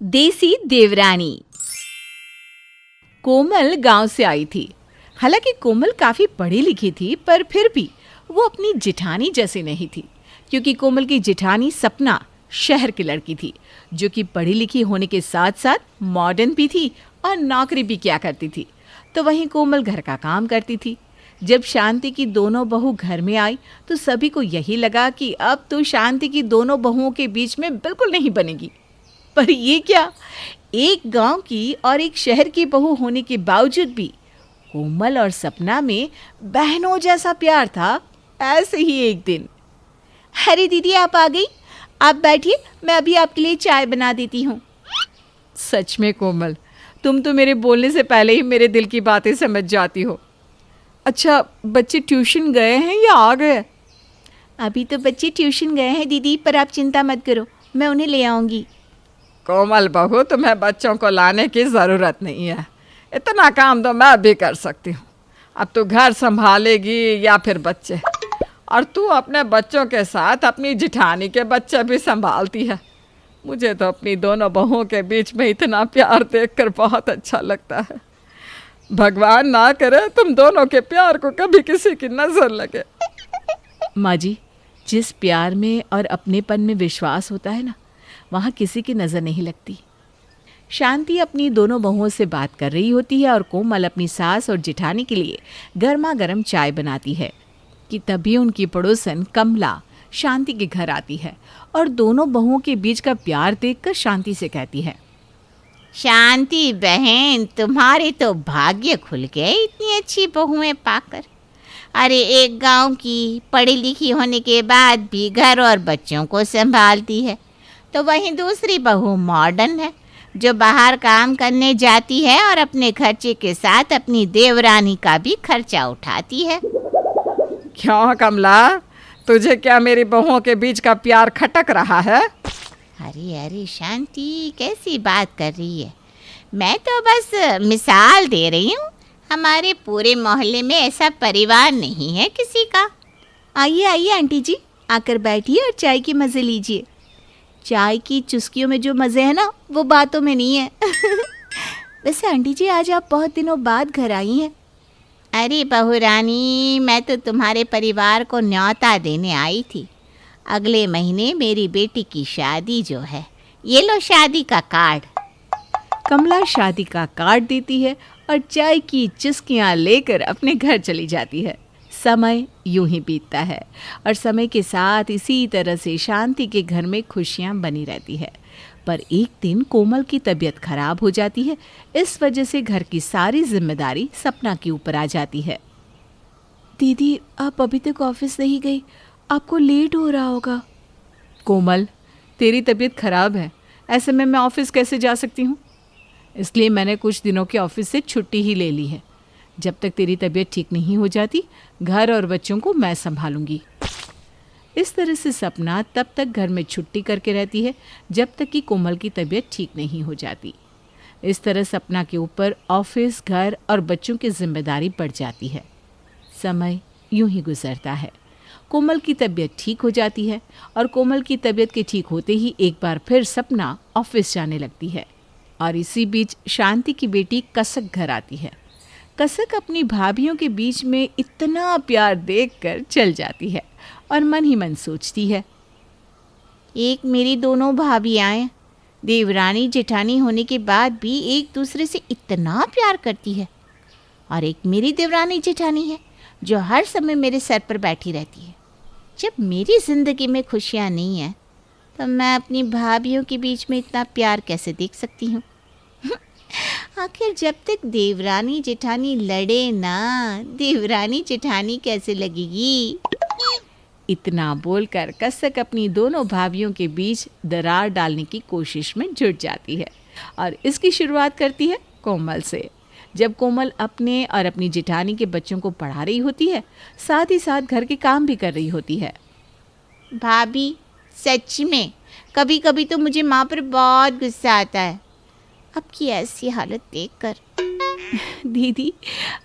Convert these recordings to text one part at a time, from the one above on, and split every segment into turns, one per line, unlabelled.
देसी देवरानी। कोमल गांव से आई थी। हालांकि कोमल काफी पढ़ी लिखी थी, पर फिर भी वो अपनी जिठानी जैसी नहीं थी, क्योंकि कोमल की जिठानी सपना शहर की लड़की थी, जो कि पढ़ी लिखी होने के साथ साथ मॉडर्न भी थी और नौकरी भी किया करती थी। तो वहीं कोमल घर का काम करती थी। जब शांति की दोनों बहू घर में आई तो सभी को यही लगा कि अब तो शांति की दोनों बहुओं के बीच में बिल्कुल नहीं बनेगी। पर ये क्या, एक गांव की और एक शहर की बहू होने के बावजूद भी कोमल और सपना में बहनों जैसा प्यार था। ऐसे ही एक दिन, अरे दीदी आप आ गई, आप बैठिए, मैं अभी आपके लिए चाय बना देती हूँ। सच में कोमल, तुम तो मेरे बोलने से पहले ही मेरे दिल की बातें समझ जाती हो। अच्छा, बच्चे ट्यूशन गए हैं या आ गए? अभी तो बच्चे ट्यूशन गए हैं दीदी, पर आप चिंता मत करो, मैं उन्हें ले आऊँगी।
कोमल बहू, तुम्हें बच्चों को लाने की ज़रूरत नहीं है, इतना काम तो मैं भी कर सकती हूँ। अब तू घर संभालेगी या फिर बच्चे? और तू अपने बच्चों के साथ अपनी जिठानी के बच्चे भी संभालती है। मुझे तो अपनी दोनों बहुओं के बीच में इतना प्यार देखकर बहुत अच्छा लगता है। भगवान ना करे तुम दोनों के प्यार को कभी किसी की नज़र लगे।
माँ जी, जिस प्यार में और अपनेपन में विश्वास होता है ना, वहाँ किसी की नज़र नहीं लगती। शांति अपनी दोनों बहुओं से बात कर रही होती है और कोमल अपनी सास और जिठानी के लिए गर्मा गर्म चाय बनाती है कि तभी उनकी पड़ोसन कमला शांति के घर आती है और दोनों बहुओं के बीच का प्यार देखकर शांति से कहती है,
शांति बहन, तुम्हारे तो भाग्य खुल गए इतनी अच्छी बहुएं पाकर। अरे एक गांव की पढ़ी लिखी होने के बाद भी घर और बच्चों को संभालती है, तो वहीं दूसरी बहू मॉडर्न है, जो बाहर काम करने जाती है और अपने खर्चे के साथ अपनी देवरानी का भी खर्चा उठाती है।
क्यों कमला, तुझे क्या मेरी बहुओं के बीच का प्यार खटक रहा है?
अरे शांति, कैसी बात कर रही है? मैं तो बस मिसाल दे रही हूँ। हमारे पूरे मोहल्ले में ऐसा परिवार नहीं है किसी का।
आइए आइए आंटी जी, आकर बैठिए और चाय के मज़े लीजिए। चाय की चुस्कियों में जो मज़े हैं ना, वो बातों में नहीं है। वैसे आंटी जी, आज आप बहुत दिनों बाद घर आई हैं।
अरे बहू रानी, मैं तो तुम्हारे परिवार को न्योता देने आई थी। अगले महीने मेरी बेटी की शादी जो है, ये लो शादी का कार्ड।
कमला शादी का कार्ड देती है और चाय की चुस्कियाँ लेकर अपने घर चली जाती है। समय यूं ही बीतता है और समय के साथ इसी तरह से शांति के घर में खुशियाँ बनी रहती है। पर एक दिन कोमल की तबीयत खराब हो जाती है। इस वजह से घर की सारी जिम्मेदारी सपना के ऊपर आ जाती है। दीदी, आप अभी तक ऑफिस नहीं गई, आपको लेट हो रहा होगा। कोमल, तेरी तबीयत खराब है, ऐसे में मैं ऑफिस कैसे जा सकती हूँ? इसलिए मैंने कुछ दिनों के ऑफिस से छुट्टी ही ले ली है। जब तक तेरी तबीयत ठीक नहीं हो जाती, घर और बच्चों को मैं संभालूंगी। इस तरह से सपना तब तक घर में छुट्टी करके रहती है जब तक कि कोमल की तबीयत ठीक नहीं हो जाती। इस तरह सपना के ऊपर ऑफिस, घर और बच्चों की जिम्मेदारी बढ़ जाती है। समय यूं ही गुजरता है। कोमल की तबीयत ठीक हो जाती है और कोमल की तबीयत के ठीक होते ही एक बार फिर सपना ऑफिस जाने लगती है। और इसी बीच शांति की बेटी कसक घर आती है। कसक अपनी भाभियों के बीच में इतना प्यार देखकर चल जाती है और मन ही मन सोचती है,
एक मेरी दोनों भाभियाँ देवरानी जेठानी होने के बाद भी एक दूसरे से इतना प्यार करती है, और एक मेरी देवरानी जेठानी है जो हर समय मेरे सर पर बैठी रहती है। जब मेरी ज़िंदगी में खुशियाँ नहीं हैं तो मैं अपनी भाभियों के बीच में इतना प्यार कैसे देख सकती हूँ? आखिर जब तक देवरानी जेठानी लड़े ना, देवरानी जेठानी कैसे लगेगी?
इतना बोलकर कसक अपनी दोनों भाभियों के बीच दरार डालने की कोशिश में जुट जाती है और इसकी शुरुआत करती है कोमल से। जब कोमल अपने और अपनी जेठानी के बच्चों को पढ़ा रही होती है, साथ ही साथ घर के काम भी कर रही होती है।
भाभी, सच में कभी कभी तो मुझे माँ पर बहुत गुस्सा आता है, अब की ऐसी हालत देखकर।
दीदी,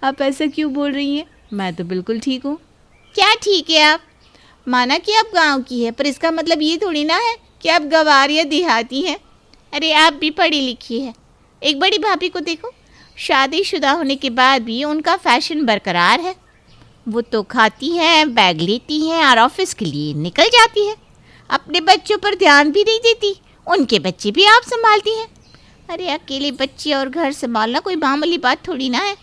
आप ऐसा क्यों बोल रही हैं? मैं तो बिल्कुल ठीक हूँ।
क्या ठीक है? आप माना कि आप गांव की है, पर इसका मतलब ये थोड़ी ना है कि आप गंवार या देहाती हैं। अरे आप भी पढ़ी लिखी है, एक बड़ी भाभी को देखो, शादीशुदा होने के बाद भी उनका फैशन बरकरार है। वो तो खाती हैं, बैग लेती हैं और ऑफिस के लिए निकल जाती है। अपने बच्चों पर ध्यान भी नहीं देती, उनके बच्चे भी आप संभालती हैं। अरे अकेले बच्चे और घर संभालना कोई मामूली बात थोड़ी ना है।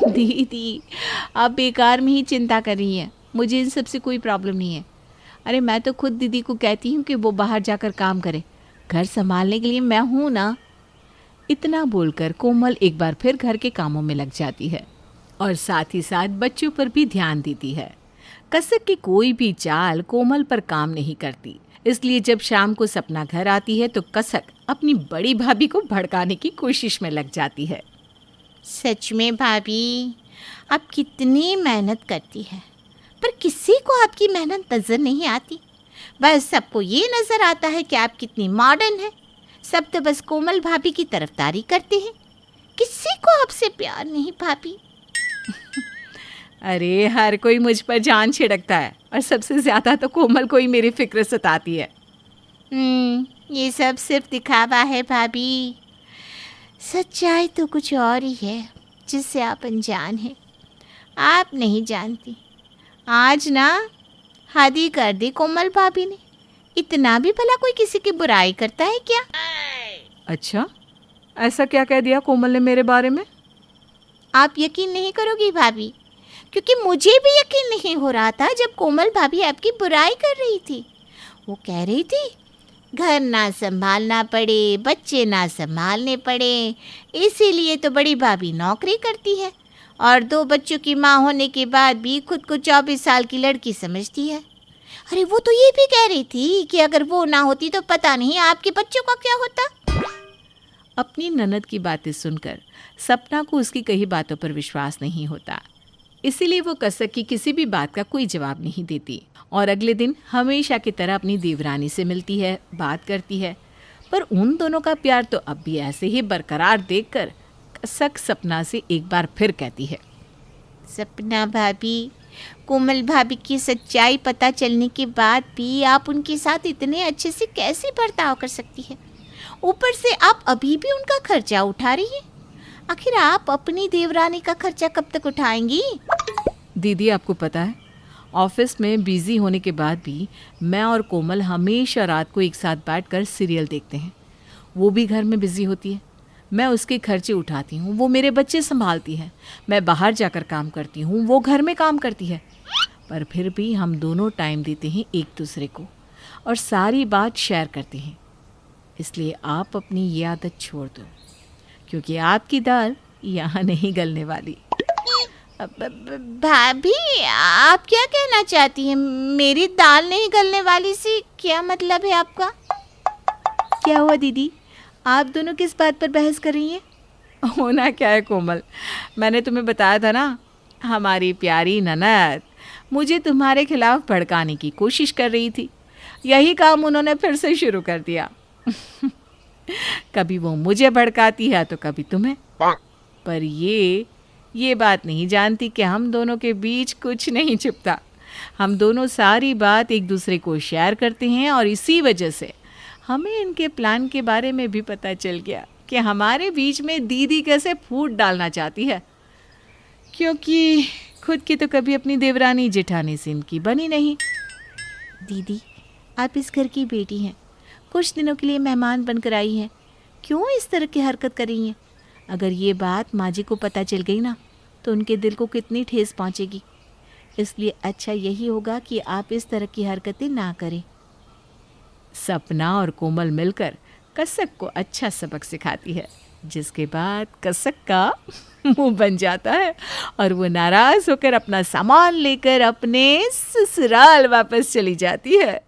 दीदी, आप बेकार में ही चिंता कर रही हैं, मुझे इन सब से कोई प्रॉब्लम नहीं है। अरे मैं तो खुद दीदी को कहती हूँ कि वो बाहर जाकर काम करे, घर संभालने के लिए मैं हूँ ना। इतना बोलकर कोमल एक बार फिर घर के कामों में लग जाती है और साथ ही साथ बच्चों पर भी ध्यान देती है। कसक की कोई भी चाल कोमल पर काम नहीं करती, इसलिए जब शाम को सपना घर आती है तो कसक अपनी बड़ी भाभी को भड़काने की कोशिश में लग जाती है।
सच में भाभी, आप कितनी मेहनत करती है, पर किसी को आपकी मेहनत नज़र नहीं आती। बस सबको ये नज़र आता है कि आप कितनी मॉडर्न है। सब तो बस कोमल भाभी की तरफदारी करते हैं, किसी को आपसे प्यार नहीं भाभी।
अरे हर कोई मुझ पर जान छिड़कता है और सबसे ज़्यादा तो कोमल को ही मेरी फिक्र सताती है।
ये सब सिर्फ दिखावा है भाभी, सच्चाई तो कुछ और ही है जिससे आप अनजान हैं। आप नहीं जानती, आज ना हद ही कर दी कोमल भाभी ने। इतना भी भला कोई किसी की बुराई करता है क्या?
अच्छा, ऐसा क्या कह दिया कोमल ने मेरे बारे में?
आप यकीन नहीं करोगी भाभी, क्योंकि मुझे भी यकीन नहीं हो रहा था जब कोमल भाभी आपकी बुराई कर रही थी। वो कह रही थी घर ना संभालना पड़े, बच्चे ना संभालने पड़े, इसीलिए तो बड़ी भाभी नौकरी करती है और 2 बच्चों की माँ होने के बाद भी खुद को 24 साल की लड़की समझती है। अरे वो तो ये भी कह रही थी कि अगर वो ना होती तो पता नहीं आपके बच्चों का क्या होता।
अपनी ननद की बातें सुनकर सपना को उसकी कही बातों पर विश्वास नहीं होता, इसीलिए वो कसक की किसी भी बात का कोई जवाब नहीं देती और अगले दिन हमेशा की तरह अपनी देवरानी से मिलती है, बात करती है। पर उन दोनों का प्यार तो अब भी ऐसे ही बरकरार देखकर कसक सपना से एक बार फिर कहती है,
सपना भाभी, कोमल भाभी की सच्चाई पता चलने के बाद भी आप उनके साथ इतने अच्छे से कैसे बर्ताव कर सकती है? ऊपर से आप अभी भी उनका खर्चा उठा रही हैं। आखिर आप अपनी देवरानी का खर्चा कब तक उठाएंगी?
दीदी आपको पता है, ऑफिस में बिजी होने के बाद भी मैं और कोमल हमेशा रात को एक साथ बैठकर सीरियल देखते हैं। वो भी घर में बिजी होती है, मैं उसके खर्चे उठाती हूँ, वो मेरे बच्चे संभालती है। मैं बाहर जाकर काम करती हूँ, वो घर में काम करती है। पर फिर भी हम दोनों टाइम देते हैं एक दूसरे को और सारी बात शेयर करते हैं। इसलिए आप अपनी ये आदत छोड़ दो, क्योंकि आपकी दाल यहाँ नहीं गलने वाली।
भाभी, आप क्या कहना चाहती हैं? मेरी दाल नहीं गलने वाली से क्या मतलब है आपका?
क्या हुआ दीदी, आप दोनों किस बात पर बहस कर रही हैं? होना क्या है कोमल, मैंने तुम्हें बताया था ना, हमारी प्यारी ननद मुझे तुम्हारे खिलाफ भड़काने की कोशिश कर रही थी। यही काम उन्होंने फिर से शुरू कर दिया। कभी वो मुझे भड़काती है तो कभी तुम्हें। पर ये बात नहीं जानती कि हम दोनों के बीच कुछ नहीं छिपता। हम दोनों सारी बात एक दूसरे को शेयर करते हैं और इसी वजह से हमें इनके प्लान के बारे में भी पता चल गया कि हमारे बीच में दीदी कैसे फूट डालना चाहती है, क्योंकि खुद की तो कभी अपनी देवरानी जेठानी से इनकी बनी नहीं।
दीदी, आप इस घर की बेटी हैं, कुछ दिनों के लिए मेहमान बनकर आई हैं, क्यों इस तरह की हरकत कर रही हैं? अगर ये बात माँ जी को पता चल गई ना तो उनके दिल को कितनी ठेस पहुँचेगी। इसलिए अच्छा यही होगा कि आप इस तरह की हरकतें ना करें।
सपना और कोमल मिलकर कसक को अच्छा सबक सिखाती है, जिसके बाद कसक का मुंह बन जाता है और वो नाराज़ होकर अपना सामान लेकर अपने ससुराल वापस चली जाती है।